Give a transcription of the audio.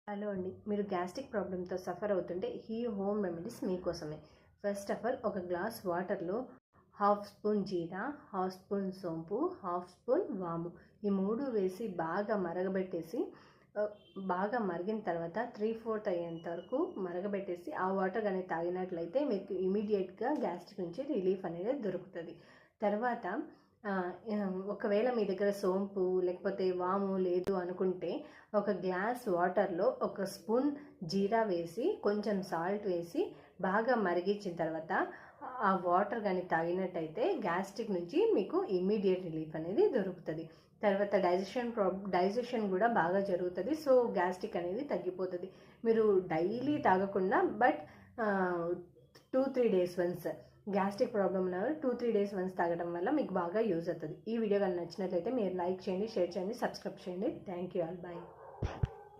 Hello అండి, మీరు gastric ప్రాబ్లంతో సఫర్ అవుతుంటే ఈ హోమ్ రెమెడీస్ మీకోసమే. ఫస్ట్ ఆఫ్ ఆల్ ఒక గ్లాస్ వాటర్లో హాఫ్ స్పూన్ జీరా, హాఫ్ స్పూన్ సోంపు, హాఫ్ స్పూన్ వాము ఈ మూడు వేసి బాగా మరగబెట్టేసి బాగా మరిగిన తర్వాత 3/4 అయ్యేంత వరకు మరగబెట్టేసి ఆ వాటర్ కానీ తాగినట్లయితే మీకు ఇమీడియట్గా గ్యాస్ట్రిక్ నుంచి రిలీఫ్ అనేది దొరుకుతుంది. తర్వాత ఒకవేళ మీ దగ్గర సోంపు లేకపోతే వాము లేదు అనుకుంటే ఒక గ్లాస్ వాటర్లో ఒక స్పూన్ జీరా వేసి కొంచెం సాల్ట్ వేసి బాగా మరిగించిన తర్వాత ఆ వాటర్ కానీ తాగినట్టయితే గ్యాస్ట్రిక్ నుంచి మీకు ఇమ్మీడియట్ రిలీఫ్ అనేది దొరుకుతుంది. తర్వాత డైజెషన్ కూడా బాగా జరుగుతుంది. సో గ్యాస్ట్రిక్ అనేది తగ్గిపోతుంది. మీరు డైలీ తాగకుండా but 2-3 days once gastric problem ఉన్న 2-3 days వన్స్ తాగడం వల్ల మీకు బాగా యూజ్ అవుతుంది. ఈ వీడియో కానీ నచ్చినట్లయితే మీరు లైక్ చేయండి, షేర్ చేయండి, సబ్స్క్రైబ్ చేయండి. Thank you all. బాయ్.